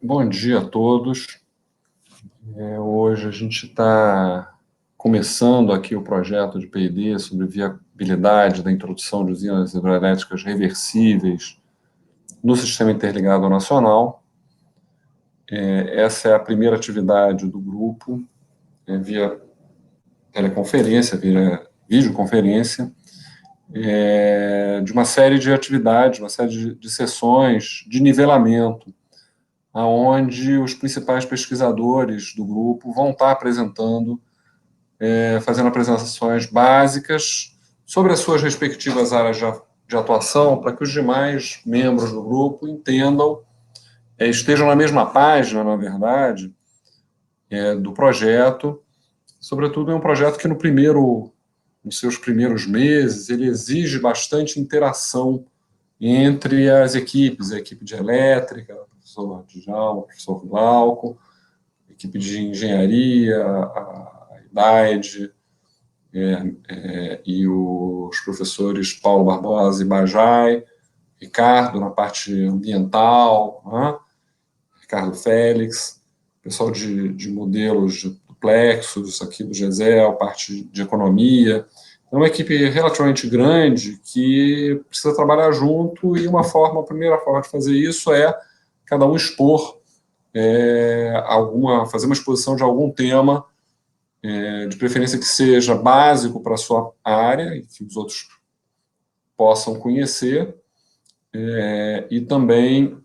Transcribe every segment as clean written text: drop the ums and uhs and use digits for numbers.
Bom dia a todos. Hoje a gente está começando aqui o projeto de P&D sobre viabilidade da introdução de usinas hidrelétricas reversíveis no Sistema Interligado Nacional. Essa é a primeira atividade do grupo, via teleconferência, via videoconferência, de uma série de atividades, uma série de sessões de nivelamento, onde os principais pesquisadores do grupo vão estar apresentando, fazendo apresentações básicas sobre as suas respectivas áreas de atuação, para que os demais membros do grupo entendam, estejam na mesma página, na verdade, do projeto. Sobretudo, é um projeto que nos seus primeiros meses, ele exige bastante interação entre as equipes, a equipe de elétrica, o professor Djalma, o professor Glauco, a equipe de engenharia, a IDAED, e os professores Paulo Barbosa e Bajai, Ricardo na parte ambiental, Ricardo Félix, pessoal de modelos do Plexus, aqui do GESEL, parte de economia. É uma equipe relativamente grande que precisa trabalhar junto, e a primeira forma de fazer isso é cada um expor fazer uma exposição de algum tema, de preferência que seja básico para a sua área e que os outros possam conhecer, e também,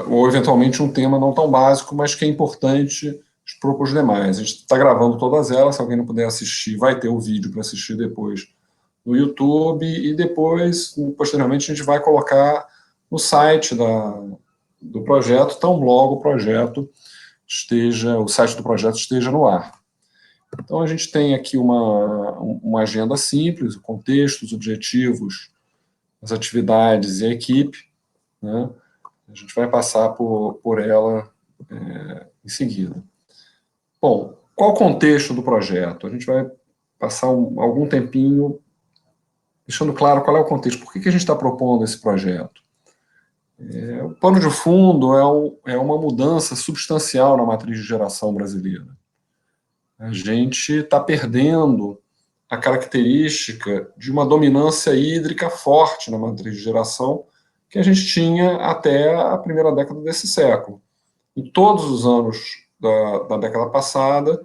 ou eventualmente um tema não tão básico, mas que é importante expor para os demais. A gente está gravando todas elas, se alguém não puder assistir, vai ter o vídeo para assistir depois no YouTube, e depois, posteriormente, a gente vai colocar no site do projeto, tão logo o site do projeto esteja no ar. Então, a gente tem aqui uma agenda simples, o contexto, os objetivos, as atividades e a equipe, né? A gente vai passar por ela em seguida. Bom, qual o contexto do projeto? A gente vai passar algum tempinho deixando claro qual é o contexto, por que a gente está propondo esse projeto. O pano de fundo é uma mudança substancial na matriz de geração brasileira. A gente está perdendo a característica de uma dominância hídrica forte na matriz de geração que a gente tinha até a primeira década desse século. Em todos os anos da década passada,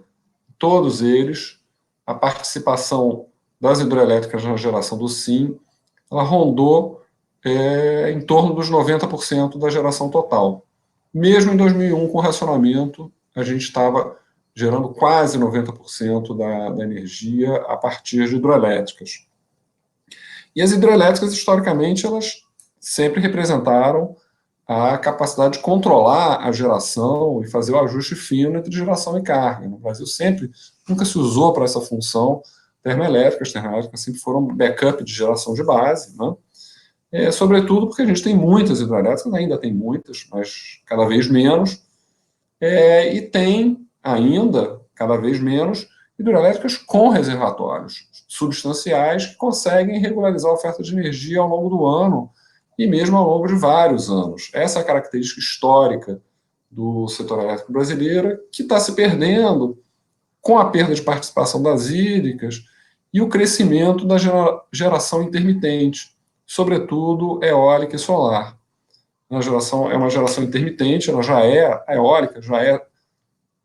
todos eles, a participação das hidrelétricas na geração do SIM, ela rondou em torno dos 90% da geração total. Mesmo em 2001, com o racionamento, a gente estava gerando quase 90% da energia a partir de hidrelétricas. E as hidrelétricas, historicamente, elas sempre representaram a capacidade de controlar a geração e fazer o ajuste fino entre geração e carga. No Brasil nunca se usou para essa função termoelétricas. Termoelétricas sempre foram backup de geração de base, né? Sobretudo porque a gente tem muitas hidrelétricas, ainda tem muitas, mas cada vez menos, e tem ainda, cada vez menos, hidrelétricas com reservatórios substanciais que conseguem regularizar a oferta de energia ao longo do ano e mesmo ao longo de vários anos. Essa é a característica histórica do setor elétrico brasileiro, que está se perdendo com a perda de participação das hídricas e o crescimento da geração intermitente, sobretudo eólica e solar. É uma geração intermitente, a eólica já é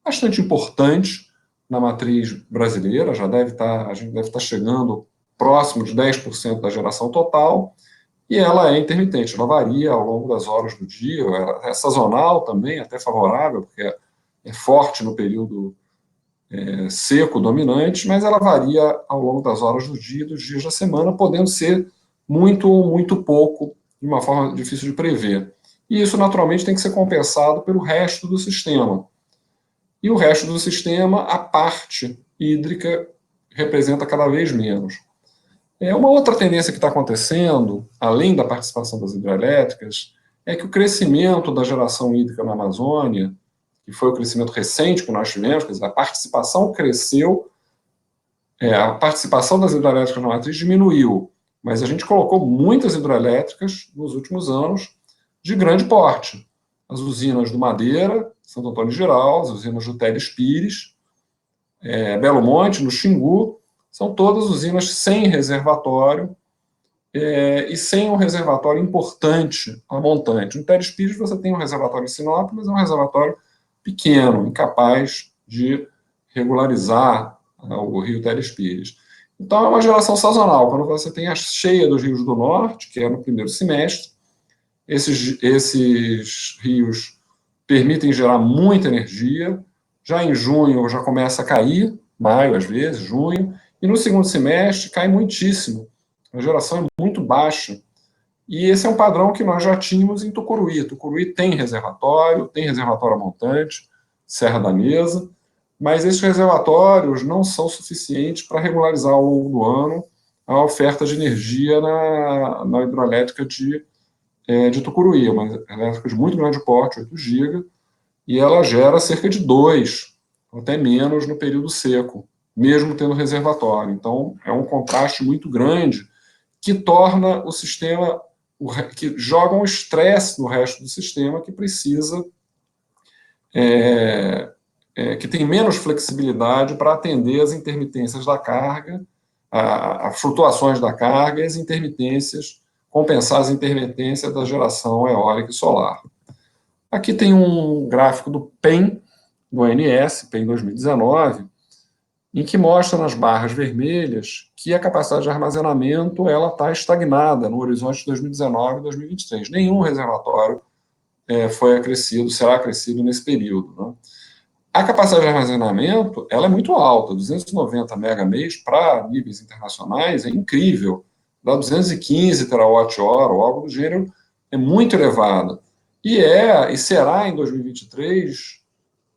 bastante importante na matriz brasileira, a gente deve estar chegando próximo de 10% da geração total, e ela é intermitente, ela varia ao longo das horas do dia, ela é sazonal também, até favorável, porque é forte no período seco dominante, mas ela varia ao longo das horas do dia, dos dias da semana, podendo ser muito ou muito pouco, de uma forma difícil de prever. E isso, naturalmente, tem que ser compensado pelo resto do sistema. E o resto do sistema, a parte hídrica, representa cada vez menos. Uma outra tendência que está acontecendo, além da participação das hidrelétricas, é que o crescimento da geração hídrica na Amazônia, que foi o crescimento recente que nós tivemos, quer dizer, a participação cresceu, a participação das hidrelétricas na matriz diminuiu, mas a gente colocou muitas hidrelétricas nos últimos anos de grande porte. as usinas do Madeira, Santo Antônio de Geral, as usinas do Teles Pires, Belo Monte, no Xingu, são todas usinas sem reservatório e sem um reservatório importante a montante. No Teles Pires você tem um reservatório em Sinop, mas é um reservatório pequeno, incapaz de regularizar o rio Teles Pires. Então é uma geração sazonal. Quando você tem a cheia dos rios do norte, que é no primeiro semestre, esses rios permitem gerar muita energia. Já em junho já começa a cair, maio às vezes, junho, e no segundo semestre cai muitíssimo. A geração é muito baixa. E esse é um padrão que nós já tínhamos em Tucuruí. Tucuruí tem reservatório montante, Serra da Mesa, mas esses reservatórios não são suficientes para regularizar ao longo do ano a oferta de energia na hidroelétrica de Tucuruí, uma elétrica de muito grande porte, 8 GB, e ela gera cerca de 2, até menos no período seco, mesmo tendo reservatório. Então, é um contraste muito grande que torna o sistema, que joga um estresse no resto do sistema que precisa, que tem menos flexibilidade para atender as intermitências da carga, as flutuações da carga e as intermitências, compensar as intermitências da geração eólica e solar. Aqui tem um gráfico do PEN, do ONS, PEN 2019, em que mostra nas barras vermelhas que a capacidade de armazenamento ela está estagnada no horizonte de 2019 e 2023. Nenhum reservatório foi acrescido, será acrescido nesse período. Né? A capacidade de armazenamento ela é muito alta, 290 mega-mês para níveis internacionais é incrível. Dá 215 terawatt-hora ou algo do gênero, é muito elevada. E será em 2023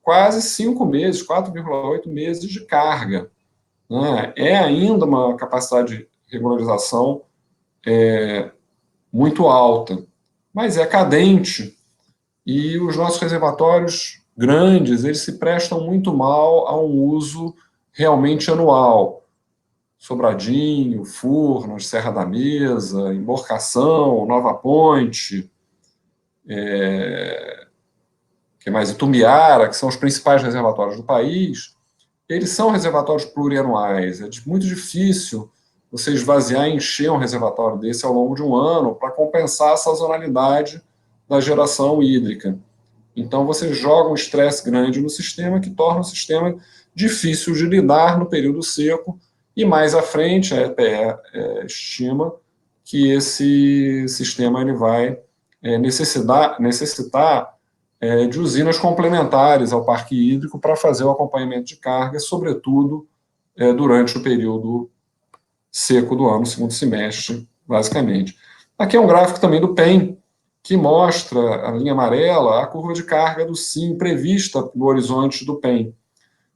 quase 5 meses, 4,8 meses de carga. Né? É ainda uma capacidade de regularização muito alta, mas é cadente. E os nossos reservatórios grandes, eles se prestam muito mal a um uso realmente anual. Sobradinho, Furnas, Serra da Mesa, Emborcação, Nova Ponte, que mais? Itumbiara, que são os principais reservatórios do país, eles são reservatórios plurianuais. É muito difícil você esvaziar e encher um reservatório desse ao longo de um ano para compensar a sazonalidade da geração hídrica. Então, você joga um estresse grande no sistema que torna o sistema difícil de lidar no período seco e mais à frente a EPE estima que esse sistema ele vai necessitar de usinas complementares ao parque hídrico para fazer o acompanhamento de carga, sobretudo durante o período seco do ano, segundo semestre, basicamente. Aqui é um gráfico também do PEN, que mostra, a linha amarela, a curva de carga do SIM prevista no horizonte do PEN.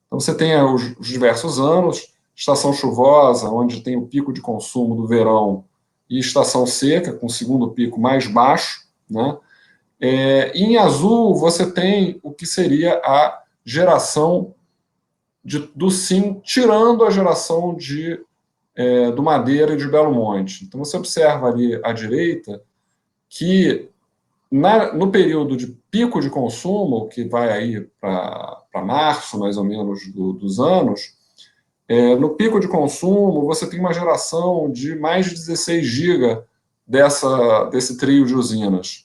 Então, você tem os diversos anos, estação chuvosa, onde tem o pico de consumo do verão, e estação seca, com o segundo pico mais baixo, né? E em azul, você tem o que seria a geração do SIM, tirando a geração do Madeira e de Belo Monte. Então, você observa ali à direita que no período de pico de consumo, que vai aí para março, mais ou menos, dos anos, no pico de consumo, você tem uma geração de mais de 16 GB desse trio de usinas.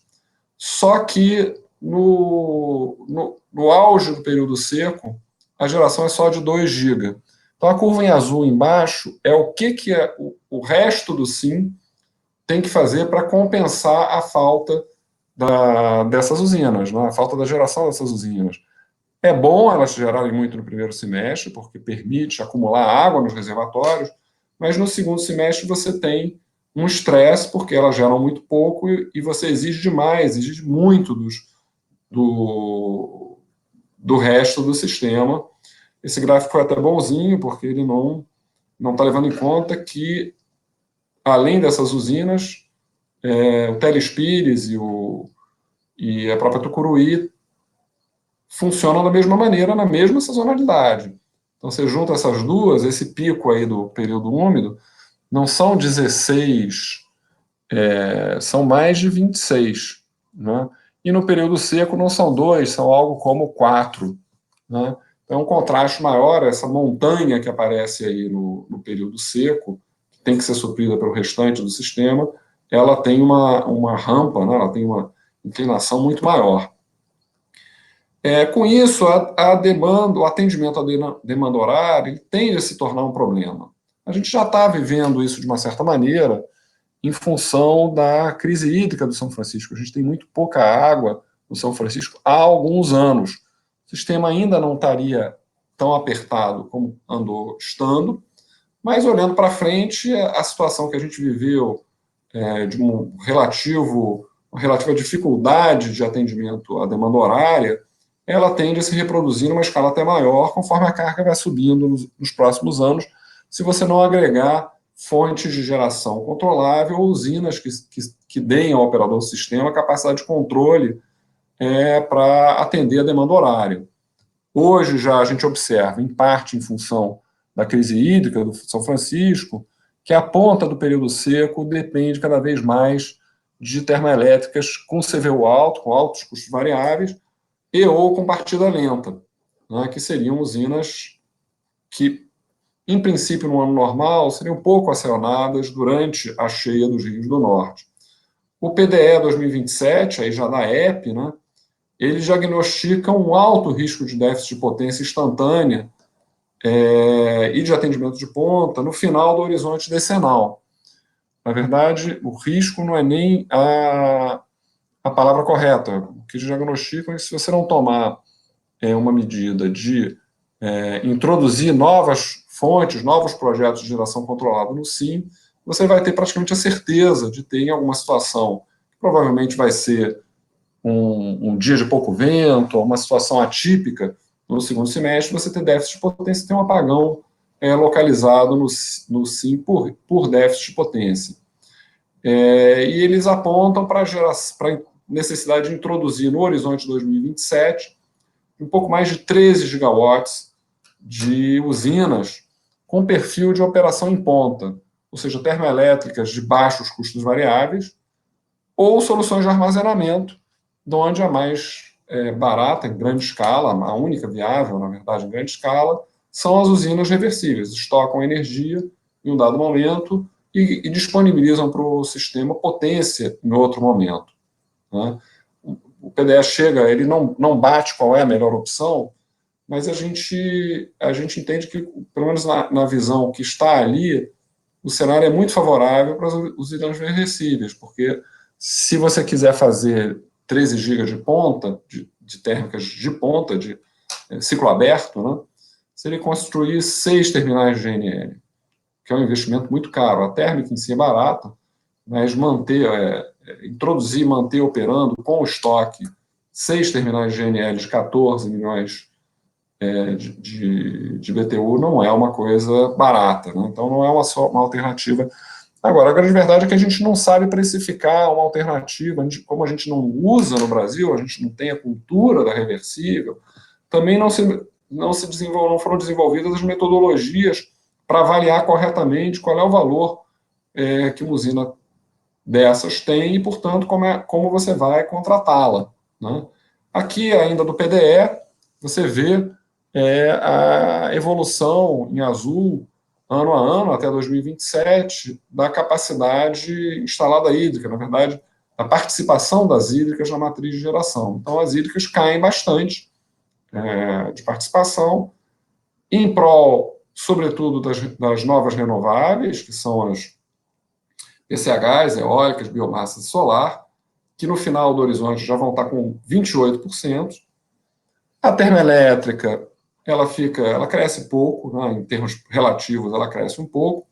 Só que no auge do período seco, a geração é só de 2 GB. Então, a curva em azul embaixo é o que o resto do SIM tem que fazer para compensar a falta dessas usinas, né? A falta da geração dessas usinas. É bom elas gerarem muito no primeiro semestre, porque permite acumular água nos reservatórios, mas no segundo semestre você tem um estresse, porque elas geram muito pouco e você exige demais, exige muito do resto do sistema. Esse gráfico é até bonzinho, porque ele não está levando em conta que, além dessas usinas, o Teles Pires e a própria Tucuruí funcionam da mesma maneira, na mesma sazonalidade. Então, você junta essas duas, esse pico aí do período úmido, não são 16, são mais de 26, né? e no período seco não são 2, são algo como 4. Né? Então, é um contraste maior, essa montanha que aparece aí no período seco, que tem que ser suprida pelo restante do sistema, ela tem uma rampa, né? Ela tem uma inclinação muito maior. Com isso, a demanda, o atendimento à demanda horária, ele tende a se tornar um problema. A gente já está vivendo isso de uma certa maneira em função da crise hídrica do São Francisco. A gente tem muito pouca água no São Francisco há alguns anos. O sistema ainda não estaria tão apertado como andou estando, mas olhando para frente, a situação que a gente viveu de uma relativa dificuldade de atendimento à demanda horária, ela tende a se reproduzir numa escala até maior conforme a carga vai subindo nos próximos anos, se você não agregar fontes de geração controlável ou usinas que deem ao operador do sistema capacidade de controle para atender a demanda horária. Hoje já a gente observa, em parte em função da crise hídrica do São Francisco, que a ponta do período seco depende cada vez mais de termoelétricas com CVU alto, com altos custos variáveis, e ou com partida lenta, né, que seriam usinas que, em princípio, no ano normal, seriam pouco acionadas durante a cheia dos rios do norte. O PDE 2027, aí já da EP, né, ele diagnostica um alto risco de déficit de potência instantânea e de atendimento de ponta no final do horizonte decenal. Na verdade, o risco não é nem a palavra correta. O que diagnosticam é que se você não tomar uma medida de introduzir novas fontes, novos projetos de geração controlada no SIM, você vai ter praticamente a certeza de ter em alguma situação, que provavelmente vai ser um dia de pouco vento, uma situação atípica no segundo semestre, você ter déficit de potência, ter um apagão localizado no SIM por déficit de potência. E eles apontam para a necessidade de introduzir no horizonte 2027 um pouco mais de 13 gigawatts de usinas com perfil de operação em ponta, ou seja, termoelétricas de baixos custos variáveis, ou soluções de armazenamento, de onde a mais barata, em grande escala, a única viável, na verdade, em grande escala, são as usinas reversíveis, estocam energia em um dado momento e disponibilizam para o sistema potência em outro momento. Né? O PDE chega, ele não bate qual é a melhor opção, mas a gente entende que, pelo menos na visão que está ali, o cenário é muito favorável para as usinas reversíveis, porque se você quiser fazer 13 GB de ponta, de térmicas de ponta, de ciclo aberto, né, seria construir 6 terminais de GNL, que é um investimento muito caro. A térmica em si é barata, mas introduzir, manter operando com o estoque 6 terminais de GNL de 14 milhões de BTU não é uma coisa barata, né? Então não é uma alternativa. Agora, a grande verdade é que a gente não sabe precificar uma alternativa, como a gente não usa no Brasil, a gente não tem a cultura da reversível, também não foram desenvolvidas as metodologias para avaliar corretamente qual é o valor que uma usina dessas tem e, portanto, como você vai contratá-la. Né? Aqui, ainda do PDE, você vê a evolução em azul, ano a ano, até 2027, da capacidade instalada hídrica, na verdade, a participação das hídricas na matriz de geração. Então, as hídricas caem bastante de participação, em prol, sobretudo, das novas renováveis, que são as PCHs, eólicas, biomassa solar, que no final do horizonte já vão estar com 28%. A termoelétrica, ela cresce pouco, né, em termos relativos, ela cresce um pouco,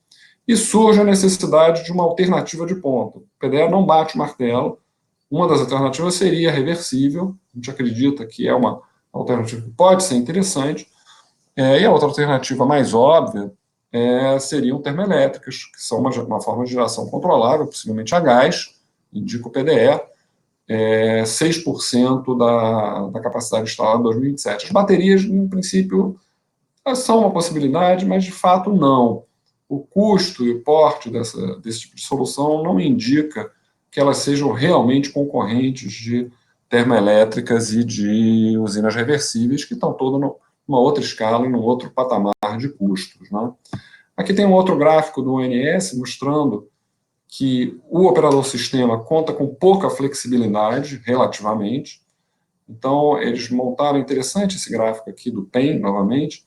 e surge a necessidade de uma alternativa de ponta. O PDE não bate o martelo, uma das alternativas seria reversível, a gente acredita que é uma alternativa que pode ser interessante, e a outra alternativa mais óbvia seriam termoelétricas, que são uma forma de geração controlável, possivelmente a gás, indica o PDE, 6% da capacidade instalada em 2027. As baterias, em princípio, são uma possibilidade, mas de fato não. O custo e o porte desse tipo de solução não indica que elas sejam realmente concorrentes de termoelétricas e de usinas reversíveis, que estão todas numa outra escala e num outro patamar de custos, né? Aqui tem um outro gráfico do ONS mostrando que o operador sistema conta com pouca flexibilidade, relativamente. Então, eles montaram, interessante esse gráfico aqui do PEN, novamente,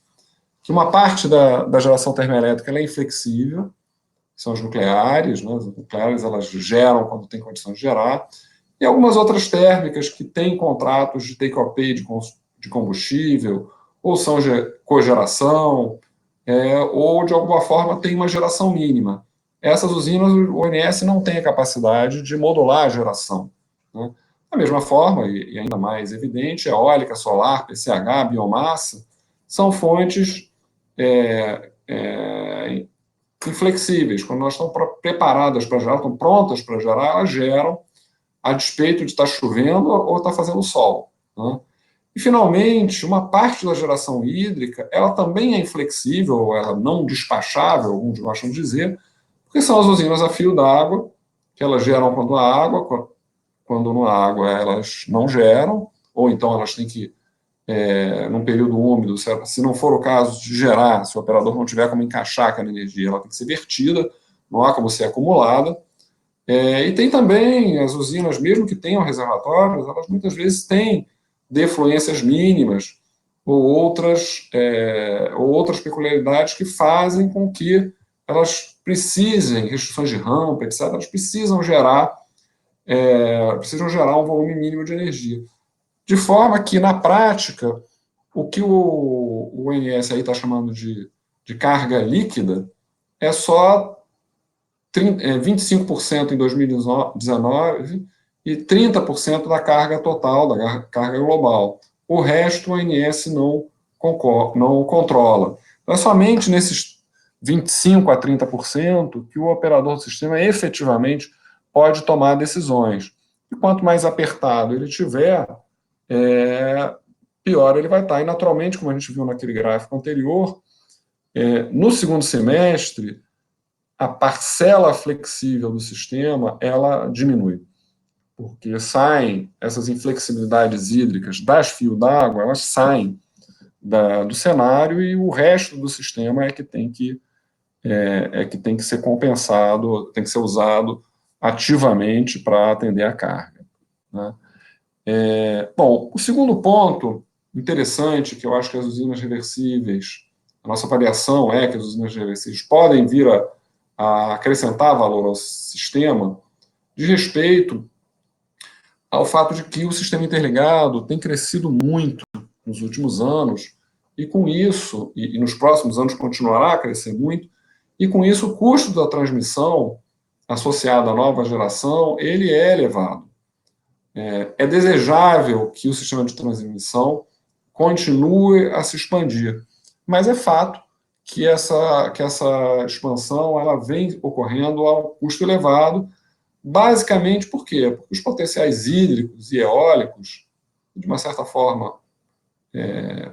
que uma parte da geração termoelétrica ela é inflexível, são as nucleares, né? As nucleares elas geram quando tem condição de gerar, e algumas outras térmicas que têm contratos de take-or-pay de combustível, ou são cogeração, ou de alguma forma tem uma geração mínima. Essas usinas, o ONS não tem a capacidade de modular a geração, né? Da mesma forma, e ainda mais evidente, eólica, solar, PCH, biomassa, são fontes inflexíveis. Quando elas estão preparadas para gerar, estão prontas para gerar, elas geram a despeito de estar chovendo ou estar fazendo sol, né? E, finalmente, uma parte da geração hídrica, ela também é inflexível, ela não despachável, alguns gostam de dizer, porque são as usinas a fio d'água, que elas geram quando não há água elas não geram, ou então elas têm que, num período úmido, se não for o caso de gerar, se o operador não tiver como encaixar aquela energia, ela tem que ser vertida, não há como ser acumulada. E tem também as usinas, mesmo que tenham reservatórios, elas muitas vezes têm defluências mínimas ou outras peculiaridades que fazem com que elas precisem, restrições de rampa, etc., elas precisam gerar um volume mínimo de energia. De forma que, na prática, o que o ONS está chamando de carga líquida é só 25% em 2019 e 30% da carga total, da carga global. O resto o ONS não controla. Então, é somente nesses 25% a 30% que o operador do sistema efetivamente pode tomar decisões. E quanto mais apertado ele tiver, pior ele vai estar. E, naturalmente, como a gente viu naquele gráfico anterior, no segundo semestre, a parcela flexível do sistema ela diminui, porque saem essas inflexibilidades hídricas das fios d'água, elas saem do cenário e o resto do sistema é que tem que ser compensado, tem que ser usado ativamente para atender a carga, né? Bom, o segundo ponto interessante, que eu acho que as usinas reversíveis, a nossa avaliação é que as usinas reversíveis podem vir a acrescentar valor ao sistema, de respeito ao fato de que o sistema interligado tem crescido muito nos últimos anos, e com isso, e nos próximos anos continuará a crescer muito, e com isso o custo da transmissão associado à nova geração, ele é elevado. É desejável que o sistema de transmissão continue a se expandir, mas é fato que essa expansão ela vem ocorrendo a um custo elevado, basicamente por quê? Porque os potenciais hídricos e eólicos, de uma certa forma,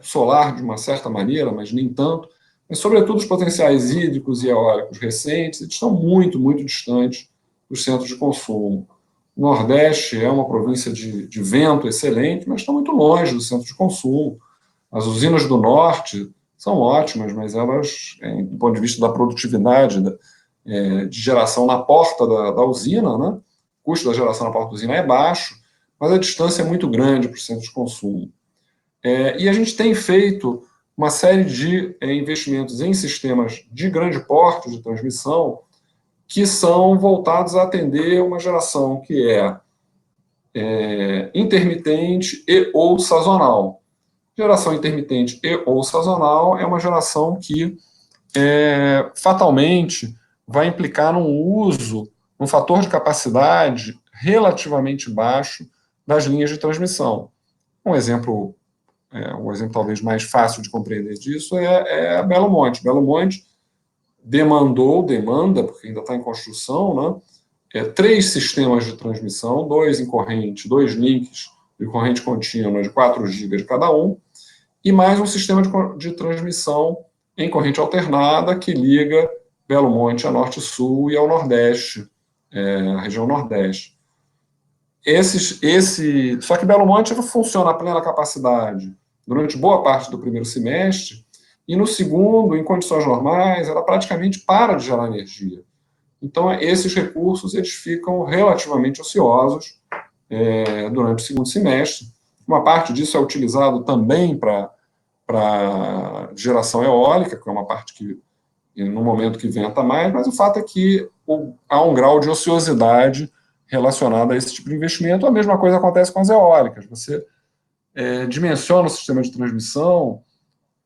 solar de uma certa maneira, mas nem tanto, mas sobretudo os potenciais hídricos e eólicos recentes, eles estão muito, muito distantes dos centros de consumo. O Nordeste é uma província de vento excelente, mas está muito longe do centro de consumo. As usinas do Norte são ótimas, mas elas, do ponto de vista da produtividade, de geração na porta da usina, né? O custo da geração na porta da usina é baixo, mas a distância é muito grande para o centro de consumo. E a gente tem feito uma série de investimentos em sistemas de grande porte de transmissão que são voltados a atender uma geração que é intermitente e ou sazonal. Geração intermitente e ou sazonal é uma geração que fatalmente vai implicar num fator de capacidade relativamente baixo das linhas de transmissão. Um exemplo talvez mais fácil de compreender disso é Belo Monte. Belo Monte demanda, porque ainda está em construção, né, 3 sistemas de transmissão, 2 em corrente, 2 links de corrente contínua de 4 GB de cada um, e mais um sistema de transmissão em corrente alternada que liga Belo Monte a Norte-Sul e ao Nordeste, a região Nordeste. Só que Belo Monte funciona a plena capacidade durante boa parte do primeiro semestre, e no segundo, em condições normais, ela praticamente para de gerar energia. Então, esses recursos eles ficam relativamente ociosos durante o segundo semestre. Uma parte disso é utilizado também para geração eólica, que é uma parte que, no momento que venta mais, mas o fato é que há um grau de ociosidade relacionado a esse tipo de investimento. A mesma coisa acontece com as eólicas. Você dimensiona o sistema de transmissão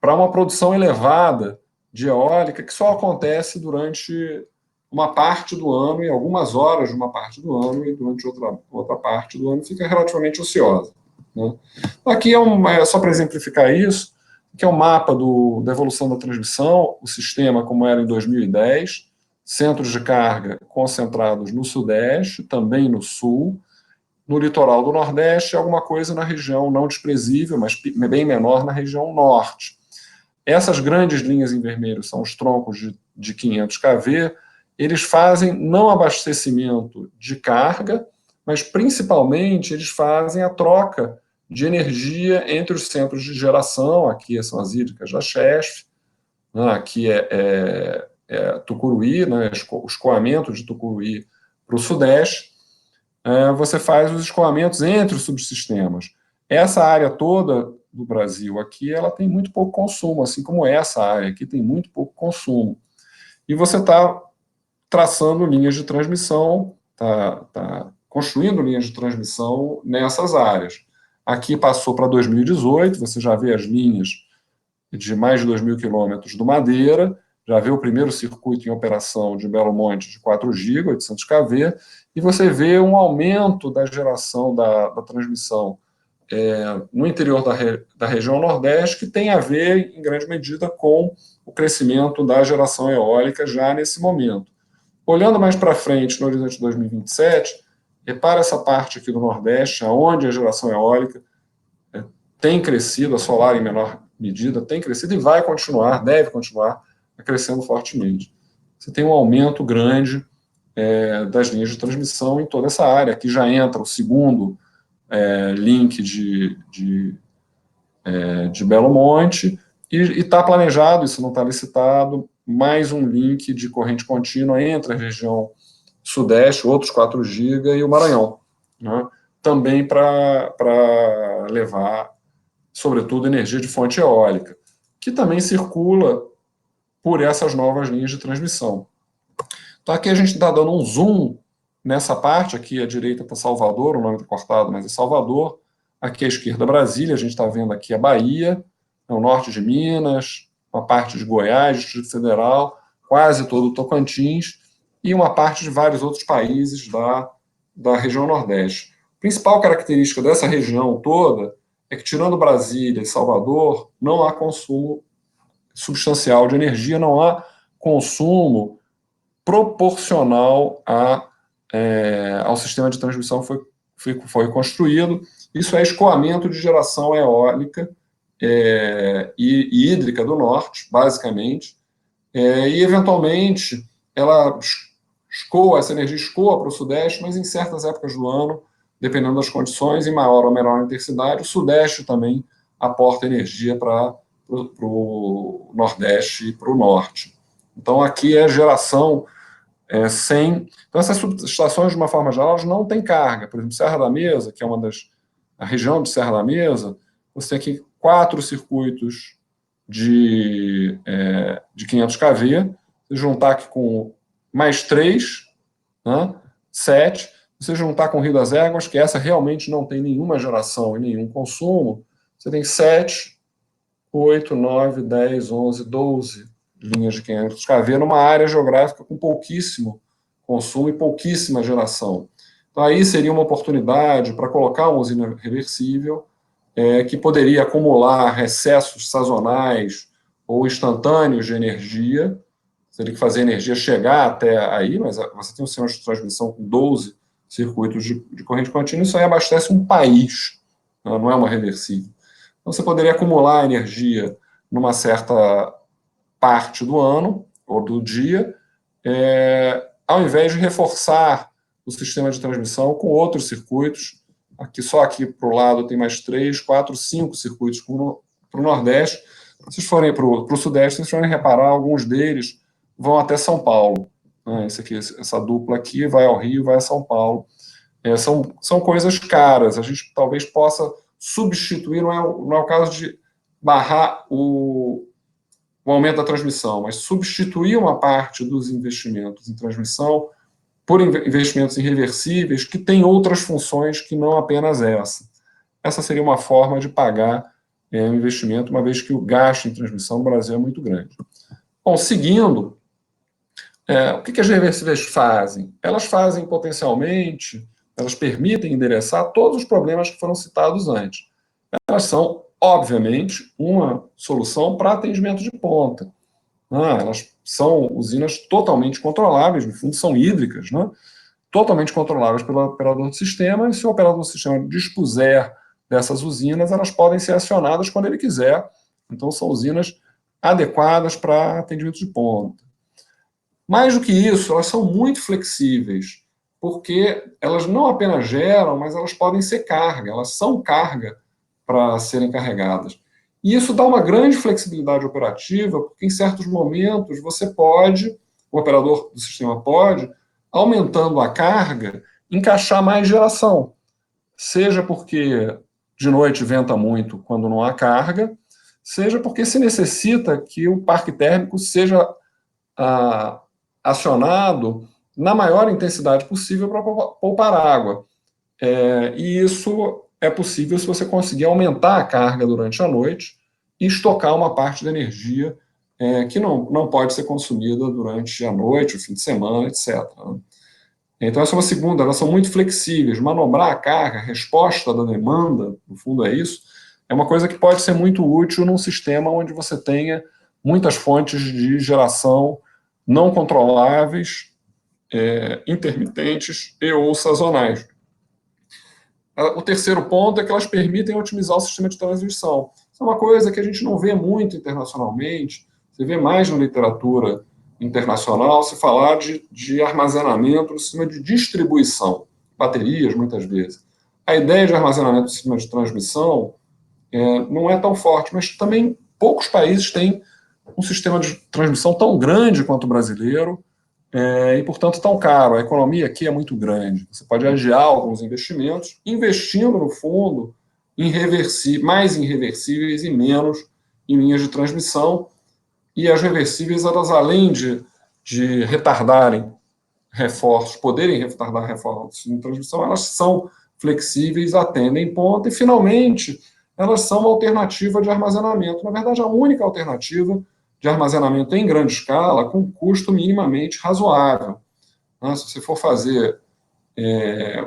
para uma produção elevada de eólica que só acontece durante uma parte do ano, e algumas horas de uma parte do ano, e durante outra parte do ano fica relativamente ociosa. Né? Aqui só para exemplificar isso, que é o mapa da evolução da transmissão, o sistema como era em 2010, centros de carga concentrados no Sudeste, também no Sul, no litoral do Nordeste, alguma coisa na região não desprezível, mas bem menor na região Norte. Essas grandes linhas em vermelho são os troncos de 500 kV, eles fazem não abastecimento de carga, mas principalmente eles fazem a troca de energia entre os centros de geração. Aqui são as hídricas da Chesf, né? Aqui é Tucuruí, né? O escoamento de Tucuruí para o Sudeste. Você faz os escoamentos entre os subsistemas. Essa área toda do Brasil aqui, ela tem muito pouco consumo, assim como essa área aqui tem muito pouco consumo. E você está traçando linhas de transmissão, está construindo linhas de transmissão nessas áreas. Aqui passou para 2018, você já vê as linhas de mais de 2.000 quilômetros do Madeira, já vê o primeiro circuito em operação de Belo Monte de 4 GB, 800 kV, e você vê um aumento da geração da transmissão no interior da região Nordeste, que tem a ver, em grande medida, com o crescimento da geração eólica já nesse momento. Olhando mais para frente, no horizonte de 2027, repara essa parte aqui do Nordeste, onde a geração eólica tem crescido, a solar em menor medida tem crescido e vai continuar, deve continuar crescendo fortemente. Você tem um aumento grande das linhas de transmissão em toda essa área. Aqui já entra o segundo link de Belo Monte, e está planejado, isso não está licitado, mais um link de corrente contínua entre a região Sudeste, outros 4 GB, e o Maranhão, né? Também para levar, sobretudo, energia de fonte eólica, que também circula por essas novas linhas de transmissão. Então, aqui a gente está dando um zoom nessa parte, aqui à direita está Salvador, o nome está cortado, mas é Salvador. Aqui à esquerda, Brasília, a gente está vendo aqui a Bahia, o norte de Minas, uma parte de Goiás, Distrito Federal, quase todo o Tocantins, e uma parte de vários outros países da região Nordeste. A principal característica dessa região toda é que, tirando Brasília e Salvador, não há consumo substancial de energia, não há consumo proporcional ao sistema de transmissão que foi construído. Isso é escoamento de geração eólica e hídrica do norte, basicamente, e, eventualmente, essa energia escoa para o Sudeste, mas em certas épocas do ano, dependendo das condições, em maior ou menor intensidade, o Sudeste também aporta energia para o Nordeste e para o Norte. Então, aqui é geração sem... Então, essas subestações, de uma forma geral, elas não têm carga. Por exemplo, Serra da Mesa, que é a região de Serra da Mesa, você tem aqui 4 circuitos de 500 kV, você juntar aqui com mais 3, né, 7, você juntar com o Rio das Éguas, que essa realmente não tem nenhuma geração e nenhum consumo, você tem 7, 8, 9, 10, 11, 12 linhas de 500 kV numa área geográfica com pouquíssimo consumo e pouquíssima geração. Então, aí seria uma oportunidade para colocar uma usina reversível que poderia acumular recessos sazonais ou instantâneos de energia. Você teria que fazer a energia chegar até aí, mas você tem um sistema de transmissão com 12 circuitos de corrente contínua, isso aí abastece um país, não é uma reversível. Então, você poderia acumular energia numa certa parte do ano, ou do dia, ao invés de reforçar o sistema de transmissão com outros circuitos. Só aqui para o lado tem mais 3, 4, 5 circuitos para o Nordeste. Se vocês forem para o Sudeste, vocês forem reparar, alguns deles vão até São Paulo. Essa dupla aqui vai ao Rio, vai a São Paulo. São coisas caras. A gente talvez possa substituir, não é o caso de barrar o aumento da transmissão, mas substituir uma parte dos investimentos em transmissão por investimentos irreversíveis que têm outras funções que não apenas essa. Essa seria uma forma de pagar o investimento, uma vez que o gasto em transmissão no Brasil é muito grande. Bom, seguindo, o que as reversíveis fazem? Elas fazem potencialmente, elas permitem endereçar todos os problemas que foram citados antes. Elas são, obviamente, uma solução para atendimento de ponta. Elas são usinas totalmente controláveis, no fundo são hídricas, totalmente controláveis pelo operador do sistema, e se o operador do sistema dispuser dessas usinas, elas podem ser acionadas quando ele quiser. Então, são usinas adequadas para atendimento de ponta. Mais do que isso, elas são muito flexíveis, porque elas não apenas geram, mas elas podem ser carga, elas são carga para serem carregadas. E isso dá uma grande flexibilidade operativa, porque em certos momentos o operador do sistema pode, aumentando a carga, encaixar mais geração. Seja porque de noite venta muito quando não há carga, seja porque se necessita que o parque térmico seja acionado na maior intensidade possível para poupar água. E isso é possível se você conseguir aumentar a carga durante a noite e estocar uma parte da energia que não pode ser consumida durante a noite, o fim de semana, etc. Então, essa é uma segunda, elas são muito flexíveis. Manobrar a carga, a resposta da demanda, no fundo é isso, é uma coisa que pode ser muito útil num sistema onde você tenha muitas fontes de geração não controláveis, intermitentes e ou sazonais. O terceiro ponto é que elas permitem otimizar o sistema de transmissão. Isso é uma coisa que a gente não vê muito internacionalmente, você vê mais na literatura internacional se falar de armazenamento no sistema de distribuição, baterias, muitas vezes. A ideia de armazenamento no sistema de transmissão não é tão forte, mas também poucos países têm um sistema de transmissão tão grande quanto o brasileiro, e, portanto, tão caro. A economia aqui é muito grande. Você pode adiar alguns investimentos, investindo, no fundo, mais em reversíveis e menos em linhas de transmissão. E as reversíveis, elas, além de retardarem reforços, poderem retardar reforços em transmissão, elas são flexíveis, atendem ponta, e, finalmente, elas são uma alternativa de armazenamento. Na verdade, a única alternativa de armazenamento em grande escala, com custo minimamente razoável. Se você for fazer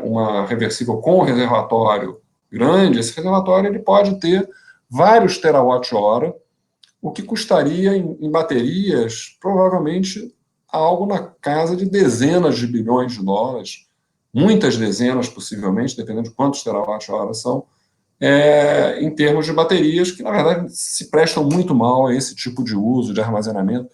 uma reversível com reservatório grande, esse reservatório ele pode ter vários terawatt-hora, o que custaria em baterias, provavelmente, algo na casa de dezenas de bilhões de dólares, muitas dezenas, possivelmente, dependendo de quantos terawatt-hora são, em termos de baterias que, na verdade, se prestam muito mal a esse tipo de uso de armazenamento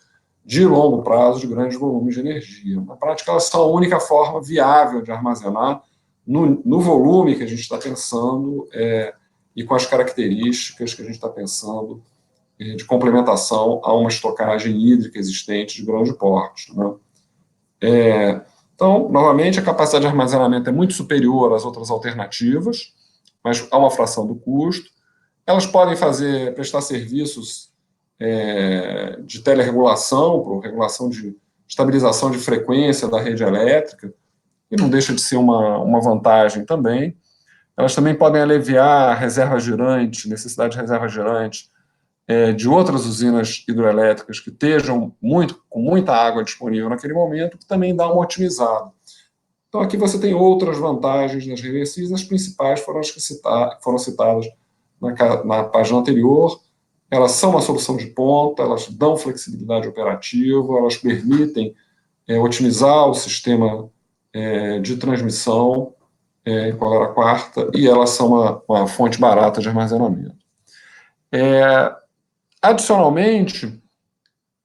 de longo prazo, de grandes volumes de energia. Na prática, elas são a única forma viável de armazenar no volume que a gente está pensando e com as características que a gente está pensando de complementação a uma estocagem hídrica existente de grande porte. Então, novamente, a capacidade de armazenamento é muito superior às outras alternativas, mas há uma fração do custo. Elas podem prestar serviços de telerregulação, regulação de estabilização de frequência da rede elétrica, e não deixa de ser uma vantagem também. Elas também podem aliviar a reserva girante, necessidade de reserva girante de outras usinas hidroelétricas que estejam com muita água disponível naquele momento, que também dá uma otimizada. Então, aqui você tem outras vantagens das reversíveis, as principais foram as que foram citadas na página anterior. Elas são uma solução de ponta, elas dão flexibilidade operativa, elas permitem otimizar o sistema de transmissão, qual era a quarta, e elas são uma fonte barata de armazenamento. Adicionalmente,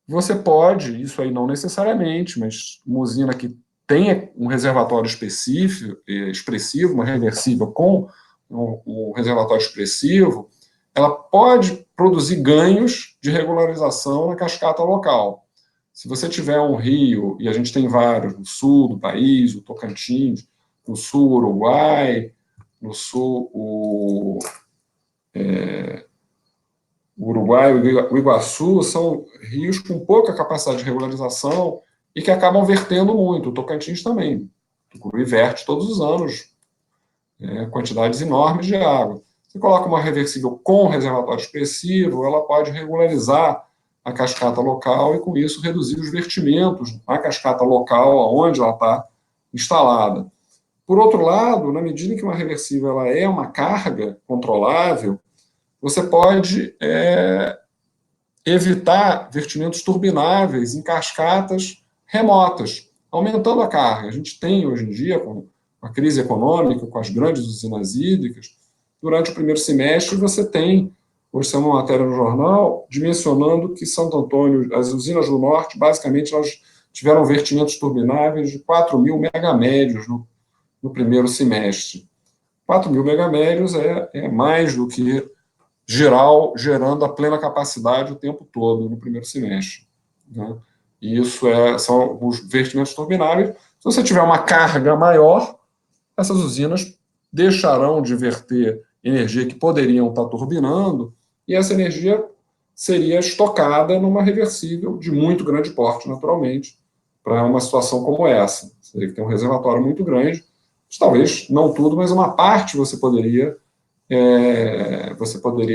você pode, isso aí não necessariamente, mas uma usina que tenha um reservatório específico, expressivo, uma reversível com um reservatório expressivo, ela pode produzir ganhos de regularização na cascata local. Se você tiver um rio, e a gente tem vários, no sul do país, o Tocantins, no sul o Uruguai, no sul o Uruguai, o Iguaçu, são rios com pouca capacidade de regularização e que acabam vertendo muito. O Tocantins também. O Tucuruí verte todos os anos quantidades enormes de água. Você coloca uma reversível com reservatório expressivo, ela pode regularizar a cascata local e, com isso, reduzir os vertimentos na cascata local onde ela está instalada. Por outro lado, na medida em que uma reversível ela é uma carga controlável, você pode evitar vertimentos turbináveis em cascatas remotas, aumentando a carga. A gente tem, hoje em dia, com a crise econômica, com as grandes usinas hídricas, durante o primeiro semestre você tem, hoje saiu uma matéria no jornal, dimensionando que Santo Antônio, as usinas do norte, basicamente, elas tiveram vertimentos turbináveis de 4.000 megamédios no primeiro semestre. 4.000 megamédios é mais do que geral, gerando a plena capacidade o tempo todo no primeiro semestre. Né? E isso são os vertimentos turbináveis. Se você tiver uma carga maior, essas usinas deixarão de verter energia que poderiam estar turbinando, e essa energia seria estocada numa reversível de muito grande porte, naturalmente, para uma situação como essa. Você teria que ter um reservatório muito grande, talvez não tudo, mas uma parte você poderia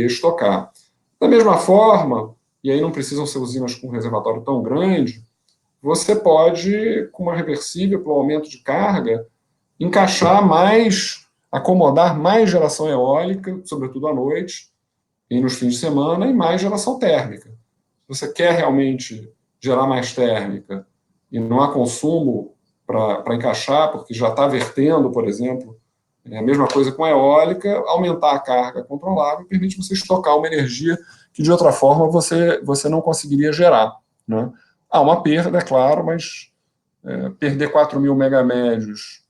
estocar. Da mesma forma, e aí não precisam ser usinas com um reservatório tão grande, você pode, com uma reversível, pelo aumento de carga, encaixar mais, acomodar mais geração eólica, sobretudo à noite e nos fins de semana, e mais geração térmica. Se você quer realmente gerar mais térmica e não há consumo para encaixar, porque já está vertendo, por exemplo, a mesma coisa com a eólica, aumentar a carga controlável permite você estocar uma energia que, de outra forma, você não conseguiria gerar. Né? Há uma perda, é claro, mas perder 4.000 megamédios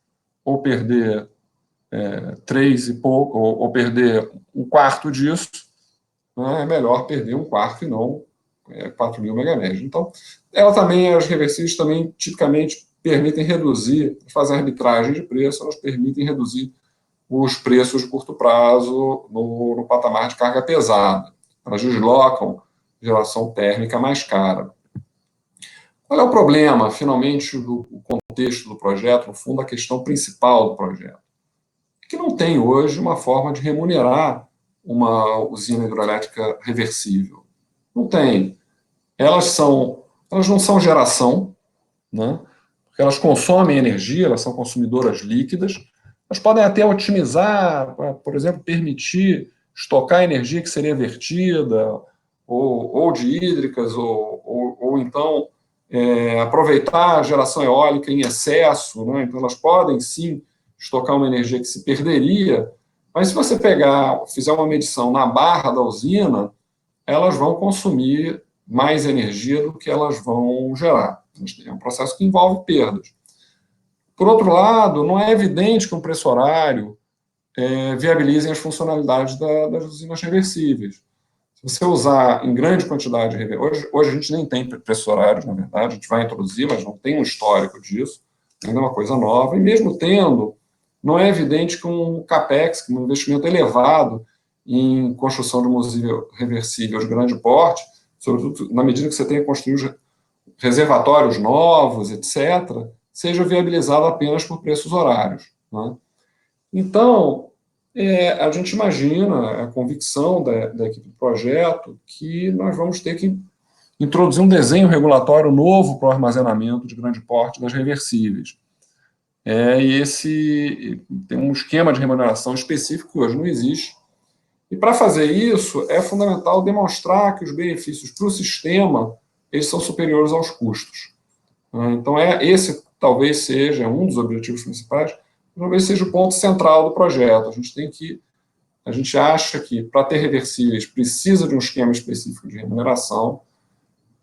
ou perder 3 e pouco, ou perder um quarto disso, né, é melhor perder um quarto e não 4.000 megamédios. Então, as reversíveis também, tipicamente, permitem reduzir, fazer arbitragem de preço, elas permitem reduzir os preços de curto prazo no patamar de carga pesada. Elas deslocam geração térmica mais cara. Qual é o problema, finalmente, do contexto do projeto, no fundo, a questão principal do projeto? É que não tem hoje uma forma de remunerar uma usina hidrelétrica reversível. Não tem. Elas não são geração, né? Porque elas consomem energia, elas são consumidoras líquidas. Elas podem até otimizar, por exemplo, permitir estocar energia que seria vertida, ou de hídricas, ou então aproveitar a geração eólica em excesso. Né? Então, elas podem, sim, estocar uma energia que se perderia, mas se você fizer uma medição na barra da usina, elas vão consumir mais energia do que elas vão gerar. É um processo que envolve perdas. Por outro lado, não é evidente que um preço horário viabilizem as funcionalidades das usinas reversíveis. Se você usar em grande quantidade, hoje a gente nem tem preço horário, na verdade, a gente vai introduzir, mas não tem um histórico disso, ainda é uma coisa nova, e mesmo tendo, não é evidente que um CAPEX, que um investimento elevado em construção de uma usina reversível de grande porte, sobretudo na medida que você tenha construído reservatórios novos, etc., seja viabilizado apenas por preços horários. Né? Então, a gente imagina, a convicção da equipe do projeto, que nós vamos ter que introduzir um desenho regulatório novo para o armazenamento de grande porte das reversíveis. E tem um esquema de remuneração específico que hoje não existe. E para fazer isso, é fundamental demonstrar que os benefícios para o sistema eles são superiores aos custos. Então, esse talvez seja um dos objetivos principais, talvez seja o ponto central do projeto. A gente acha que, para ter reversíveis, precisa de um esquema específico de remuneração,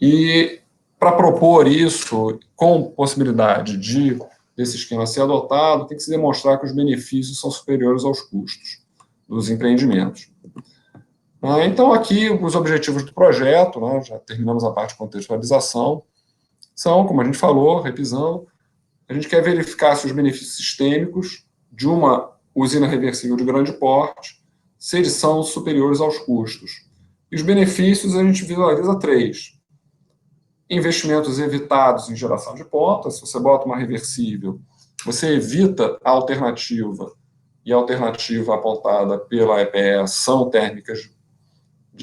e para propor isso com possibilidade de desse esquema ser adotado, tem que se demonstrar que os benefícios são superiores aos custos dos empreendimentos. Então, aqui, os objetivos do projeto, né, já terminamos a parte de contextualização, são, como a gente falou, revisando, a gente quer verificar se os benefícios sistêmicos de uma usina reversível de grande porte, se eles são superiores aos custos. E os benefícios a gente visualiza 3. Investimentos evitados em geração de ponta. Se você bota uma reversível, você evita a alternativa, e a alternativa apontada pela EPE são térmicas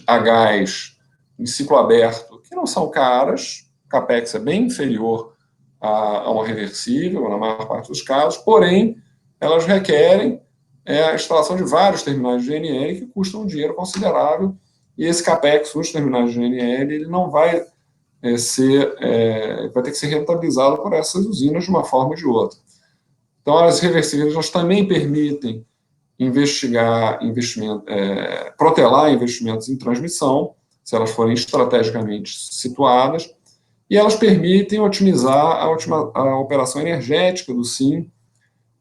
a gás em ciclo aberto, que não são caras, o CAPEX é bem inferior a uma reversível, na maior parte dos casos, porém, elas requerem a instalação de vários terminais de GNL que custam um dinheiro considerável, e esse CAPEX nos terminais de GNL ele não vai vai ter que ser rentabilizado por essas usinas de uma forma ou de outra. Então, as reversíveis elas também permitem protelar investimentos em transmissão, se elas forem estrategicamente situadas, e elas permitem otimizar a operação energética do SIM,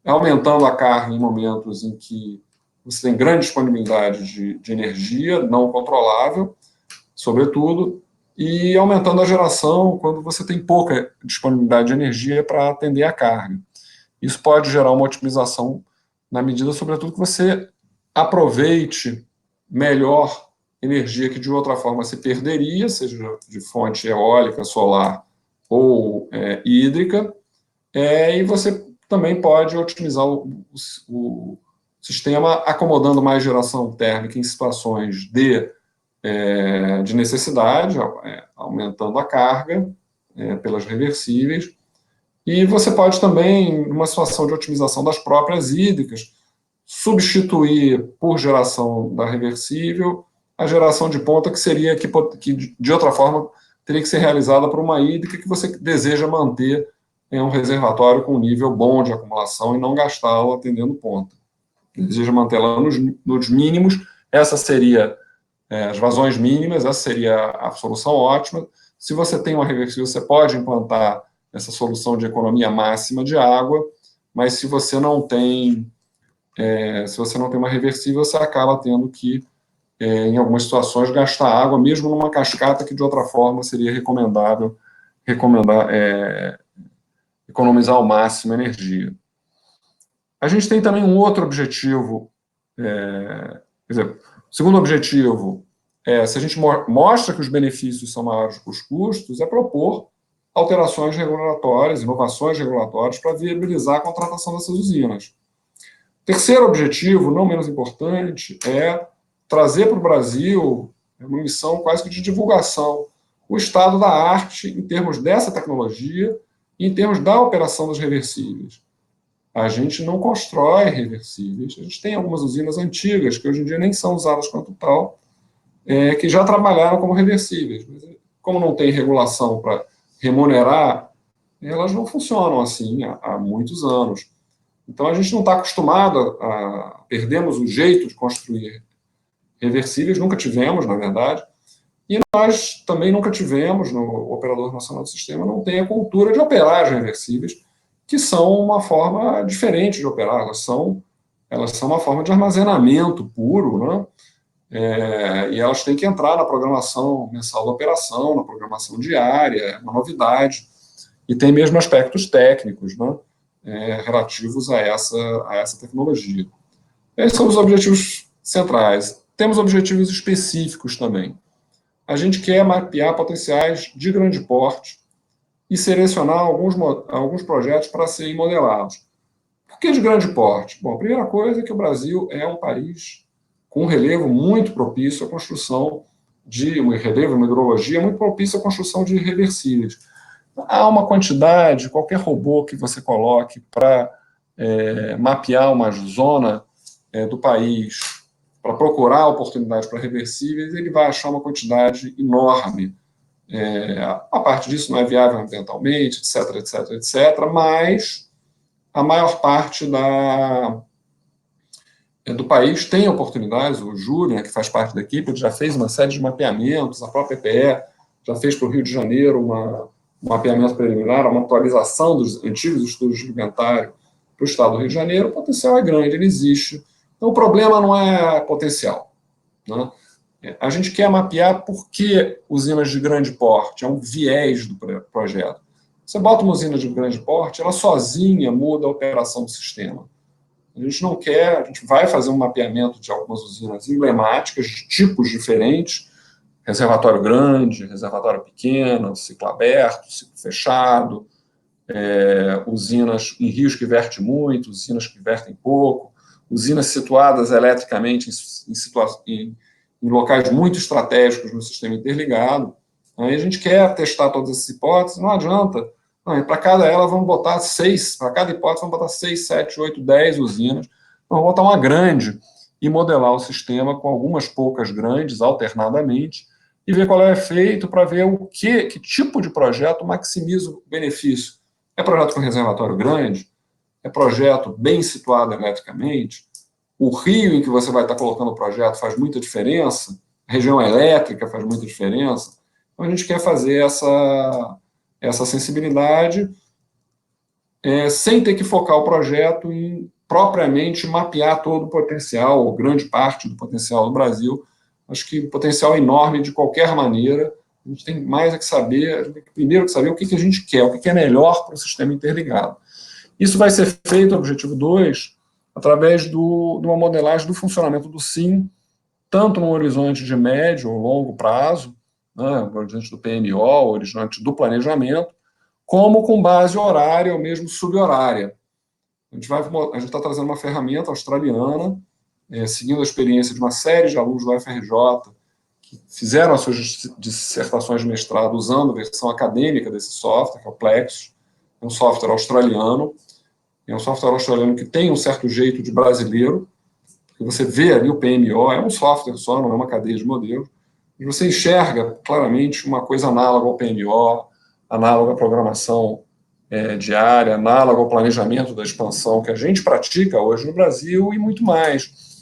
aumentando a carga em momentos em que você tem grande disponibilidade de energia não controlável, sobretudo, e aumentando a geração quando você tem pouca disponibilidade de energia para atender a carga. Isso pode gerar uma otimização na medida, sobretudo, que você aproveite melhor energia que de outra forma se perderia, seja de fonte eólica, solar ou hídrica, e você também pode otimizar o sistema acomodando mais geração térmica em situações de necessidade, aumentando a carga pelas reversíveis. E você pode também, numa situação de otimização das próprias hídricas, substituir por geração da reversível a geração de ponta que seria que de outra forma teria que ser realizada por uma hídrica que você deseja manter em um reservatório com um nível bom de acumulação e não gastá-lo atendendo ponta. Deseja mantê-la nos mínimos, essa seria as vazões mínimas, essa seria a solução ótima. Se você tem uma reversível, você pode implantar essa solução de economia máxima de água, mas se você não tem uma reversível, você acaba tendo que, em algumas situações, gastar água, mesmo numa cascata que, de outra forma, seria recomendável economizar ao máximo energia. A gente tem também um outro objetivo, quer dizer, o segundo objetivo se a gente mostra que os benefícios são maiores que os custos, é propor alterações regulatórias, inovações regulatórias para viabilizar a contratação dessas usinas. Terceiro objetivo, não menos importante, é trazer para o Brasil uma missão quase que de divulgação, o estado da arte em termos dessa tecnologia e em termos da operação das reversíveis. A gente não constrói reversíveis, a gente tem algumas usinas antigas, que hoje em dia nem são usadas quanto tal, que já trabalharam como reversíveis. Mas, como não tem regulação para remunerar, elas não funcionam assim há muitos anos. Então, a gente não está acostumado perdemos o jeito de construir reversíveis, nunca tivemos, na verdade, e nós também nunca tivemos, no Operador Nacional do Sistema, não tem a cultura de operar as reversíveis, que são uma forma diferente de operar, elas são uma forma de armazenamento puro, né? E elas têm que entrar na programação mensal da operação, na programação diária, é uma novidade, e tem mesmo aspectos técnicos, né? Relativos a essa tecnologia. Esses são os objetivos centrais. Temos objetivos específicos também. A gente quer mapear potenciais de grande porte e selecionar alguns projetos para serem modelados. Por que de grande porte? Bom, a primeira coisa é que o Brasil é um país com um relevo muito propício à construção uma hidrologia muito propícia à construção de reversíveis. Há uma quantidade, qualquer robô que você coloque para mapear uma zona do país, para procurar oportunidades para reversíveis, ele vai achar uma quantidade enorme. A parte disso não é viável ambientalmente, etc., etc., etc., mas a maior parte do país tem oportunidades. O Júlio, que faz parte da equipe, ele já fez uma série de mapeamentos, a própria EPE já fez para o Rio de Janeiro uma mapeamento preliminar, uma atualização dos antigos estudos de inventário para o estado do Rio de Janeiro, o potencial é grande, ele existe. Então, o problema não é potencial, né? A gente quer mapear por que usinas de grande porte, é um viés do projeto. Você bota uma usina de grande porte, ela sozinha muda a operação do sistema. A gente não quer, a gente vai fazer um mapeamento de algumas usinas emblemáticas, de tipos diferentes, reservatório grande, reservatório pequeno, ciclo aberto, ciclo fechado, usinas em rios que vertem muito, usinas que vertem pouco, usinas situadas eletricamente em locais muito estratégicos no sistema interligado. Aí a gente quer testar todas essas hipóteses, não adianta. Para cada ela, vamos botar 6, para cada hipótese, vamos botar 6, 7, 8, 10 usinas. Vamos botar uma grande e modelar o sistema com algumas poucas grandes, alternadamente, e ver qual é o efeito para ver que tipo de projeto maximiza o benefício. É projeto com reservatório grande? É projeto bem situado eletricamente? O rio em que você vai estar colocando o projeto faz muita diferença? A região elétrica faz muita diferença? Então, a gente quer fazer essa sensibilidade sem ter que focar o projeto em propriamente mapear todo o potencial, ou grande parte do potencial do Brasil. Acho que o potencial é enorme de qualquer maneira. A gente tem mais que saber, a gente tem primeiro que saber o que a gente quer, o que é melhor para o sistema interligado. Isso vai ser feito, objetivo 2, através de uma modelagem do funcionamento do SIM, tanto no horizonte de médio ou longo prazo, né, no horizonte do PMO, horizonte do planejamento, como com base horária ou mesmo subhorária. A gente está trazendo uma ferramenta australiana, seguindo a experiência de uma série de alunos do UFRJ, que fizeram as suas dissertações de mestrado usando a versão acadêmica desse software, que é o Plexus, é um software australiano, que tem um certo jeito de brasileiro, porque você vê ali o PMO, é um software só, não é uma cadeia de modelos, e você enxerga claramente uma coisa análoga ao PMO, análoga à programação diária, análoga ao planejamento da expansão que a gente pratica hoje no Brasil e muito mais.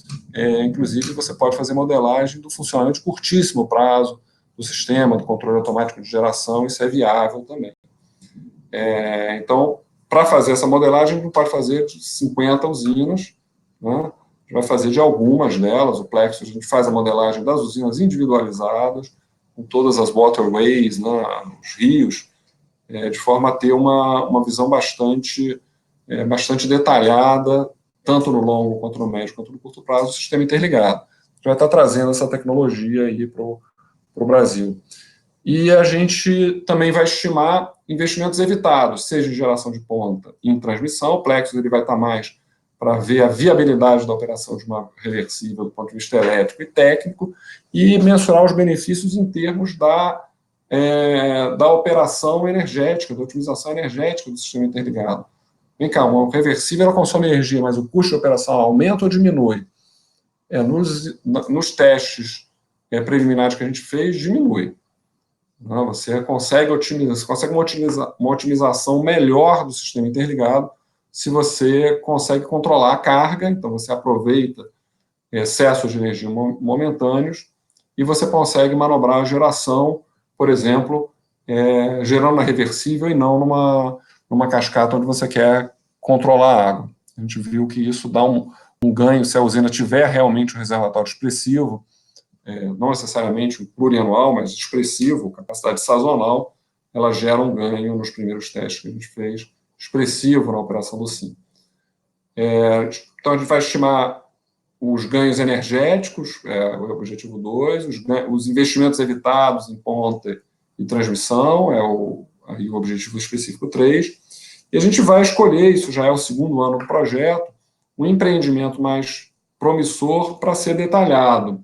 Inclusive, você pode fazer modelagem do funcionamento de curtíssimo prazo do sistema, do controle automático de geração, isso é viável também. Então, para fazer essa modelagem, a gente não pode fazer de 50 usinas, né? A gente vai fazer de algumas delas, o Plexus, a gente faz a modelagem das usinas individualizadas, com todas as waterways, né, os rios, de forma a ter uma visão bastante detalhada, tanto no longo, quanto no médio, quanto no curto prazo, do sistema interligado. A gente vai estar trazendo essa tecnologia aí para o Brasil. E a gente também vai estimar investimentos evitados, seja em geração de ponta e em transmissão. O Plexus ele vai estar mais para ver a viabilidade da operação de uma reversível do ponto de vista elétrico e técnico e mensurar os benefícios em termos da operação energética, da otimização energética do sistema interligado. Vem cá, uma reversível ela consome energia, mas o custo de operação aumenta ou diminui? Nos testes preliminares que a gente fez, diminui. Não, você consegue uma otimização melhor do sistema interligado se você consegue controlar a carga, então você aproveita excessos de energia momentâneos e você consegue manobrar a geração, por exemplo, gerando na reversível e não numa cascata onde você quer controlar a água. A gente viu que isso dá um ganho se a usina tiver realmente um reservatório expressivo, não necessariamente um plurianual, mas expressivo, capacidade sazonal, ela gera um ganho nos primeiros testes que a gente fez, expressivo na operação do SIM. Então, a gente vai estimar os ganhos energéticos, o objetivo 2, os investimentos evitados em ponta e transmissão, aí o objetivo específico 3, e a gente vai escolher, isso já é o segundo ano do projeto, um empreendimento mais promissor para ser detalhado.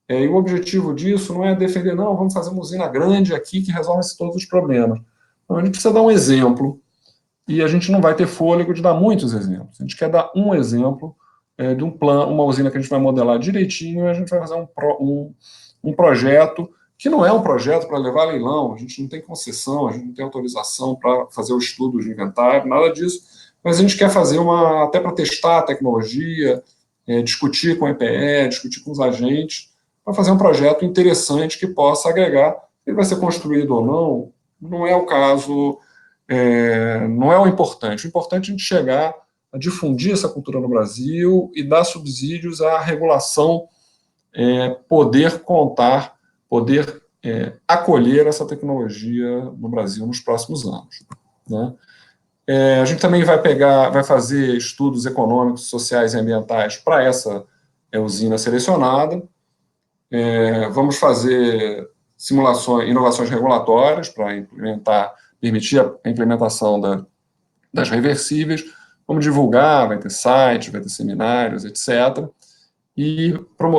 E o objetivo disso não é defender, não, vamos fazer uma usina grande aqui que resolve todos os problemas. Então, a gente precisa dar um exemplo e a gente não vai ter fôlego de dar muitos exemplos. A gente quer dar um exemplo de um plano, uma usina que a gente vai modelar direitinho e a gente vai fazer um projeto que não é um projeto para levar a leilão, a gente não tem concessão, a gente não tem autorização para fazer o estudo de inventário, nada disso, mas a gente quer fazer até para testar a tecnologia, discutir com a EPE, discutir com os agentes, para fazer um projeto interessante que possa agregar. Ele vai ser construído ou não, não é o caso, não é o importante. O importante é a gente chegar a difundir essa cultura no Brasil e dar subsídios à regulação poder contar, poder acolher essa tecnologia no Brasil nos próximos anos, né? A gente também vai fazer estudos econômicos, sociais e ambientais para essa usina selecionada. Vamos fazer simulações, inovações regulatórias para permitir a implementação das reversíveis. Vamos divulgar, vai ter site, vai ter seminários, etc. E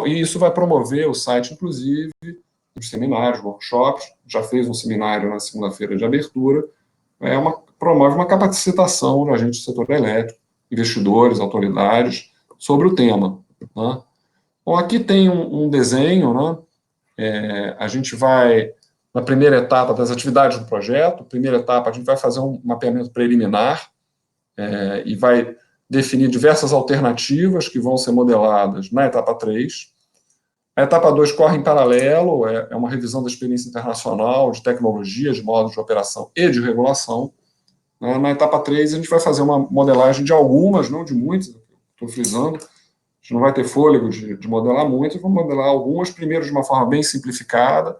isso vai promover o site, inclusive, os seminários, workshops. Já fez um seminário na segunda-feira de abertura. Promove uma capacitação no agente do setor elétrico, investidores, autoridades, sobre o tema, né? Bom, aqui tem um desenho, né? A gente vai, na primeira etapa das atividades do projeto, primeira etapa, a gente vai fazer um mapeamento preliminar e vai definir diversas alternativas que vão ser modeladas na etapa 3. A etapa 2 corre em paralelo, é uma revisão da experiência internacional, de tecnologias, de modos de operação e de regulação. Na etapa 3, a gente vai fazer uma modelagem de algumas, não de muitas, estou frisando, a gente não vai ter fôlego de modelar muitas, vamos modelar algumas, primeiro de uma forma bem simplificada.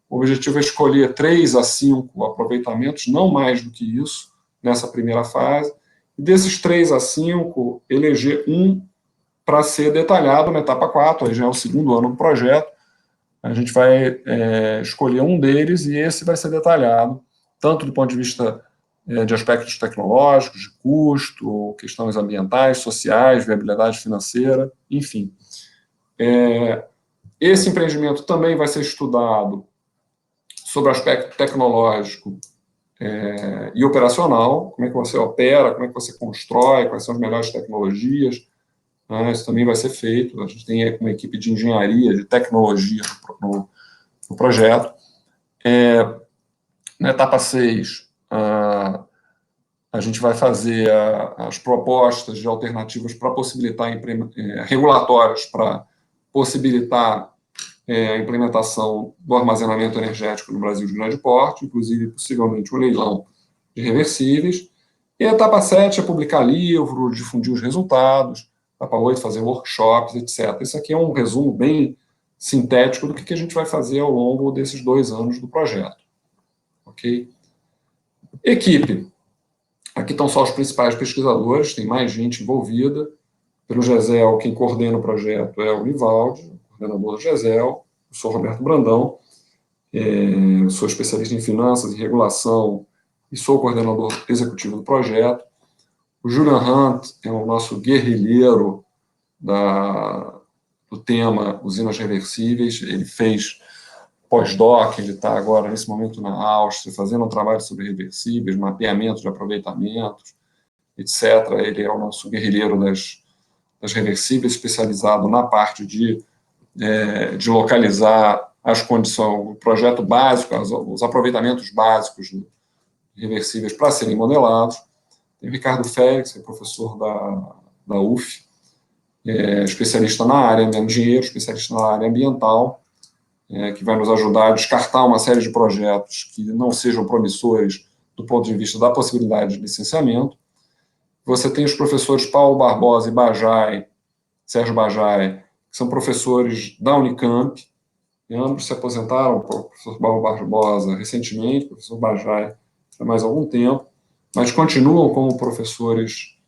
O objetivo é escolher 3 a 5 aproveitamentos, não mais do que isso, nessa primeira fase. E desses 3 a 5, eleger um para ser detalhado na etapa 4, aí já é o segundo ano do projeto. A gente vai escolher um deles e esse vai ser detalhado, tanto do ponto de vista de aspectos tecnológicos, de custo, questões ambientais, sociais, viabilidade financeira, enfim. Esse empreendimento também vai ser estudado sobre o aspecto tecnológico e operacional, como é que você opera, como é que você constrói, quais são as melhores tecnologias, né? Isso também vai ser feito. A gente tem uma equipe de engenharia, de tecnologia no projeto. Na etapa 6, a gente vai fazer as propostas de alternativas para possibilitar, regulatórias para possibilitar a implementação do armazenamento energético no Brasil de grande porte, inclusive, possivelmente, um leilão de reversíveis. E a etapa 7 é publicar livro, difundir os resultados. Etapa 8, fazer workshops, etc. Isso aqui é um resumo bem sintético do que a gente vai fazer ao longo desses 2 anos do projeto. Ok? Equipe. Aqui estão só os principais pesquisadores, tem mais gente envolvida. Pelo GESEL, quem coordena o projeto é o Nivaldi, coordenador do GESEL. Eu sou Roberto Brandão, sou especialista em finanças e regulação e sou coordenador executivo do projeto. O Julian Hunt é o nosso guerrilheiro do tema usinas reversíveis. Ele fez pós-doc, ele está agora, nesse momento, na Áustria, fazendo um trabalho sobre reversíveis, mapeamento de aproveitamentos, etc. Ele é o nosso guerrilheiro das reversíveis, especializado na parte de localizar as condições, o projeto básico, os aproveitamentos básicos reversíveis para serem modelados. Tem o Ricardo Félix, que é professor da UF, especialista na área, engenheiro, especialista na área ambiental, que vai nos ajudar a descartar uma série de projetos que não sejam promissores do ponto de vista da possibilidade de licenciamento. Você tem os professores Paulo Barbosa e Sérgio Bajai, que são professores da Unicamp, e ambos se aposentaram, o professor Paulo Barbosa recentemente, o professor Bajai há mais algum tempo, mas continuam como professores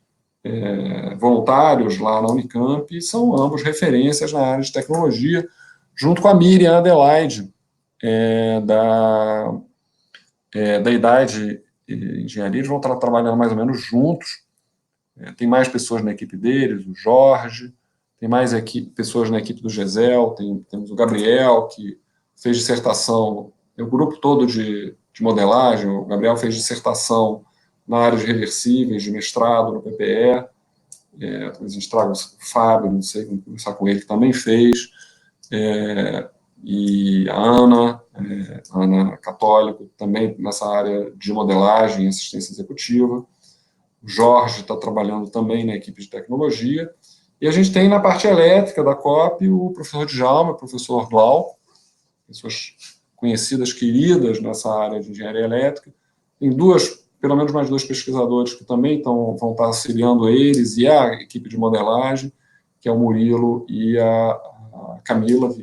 voluntários lá na Unicamp, e são ambos referências na área de tecnologia, junto com a Miriam Adelaide, da Idade Engenharia. Eles vão estar trabalhando mais ou menos juntos. Tem mais pessoas na equipe deles, o Jorge, tem mais pessoas na equipe do GESEL, temos o Gabriel, que fez dissertação, tem o grupo todo de modelagem. O Gabriel fez dissertação na área de reversíveis, de mestrado no PPE. A gente traga o Fábio, não sei, vamos conversar com ele, que também fez. E a Ana Católico, também nessa área de modelagem e assistência executiva. O Jorge está trabalhando também na equipe de tecnologia. E a gente tem na parte elétrica da COP o professor Djalma, o professor Glauco, pessoas conhecidas, queridas nessa área de engenharia elétrica. Tem pelo menos mais 2 pesquisadores que também vão estar auxiliando eles e a equipe de modelagem, que é o Murilo e a Camila.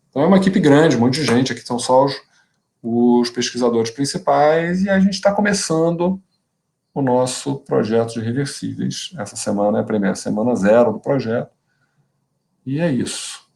Então é uma equipe grande, um monte de gente, aqui são só os pesquisadores principais, e a gente está começando o nosso projeto de reversíveis. Essa semana é a primeira semana 0 do projeto, e é isso.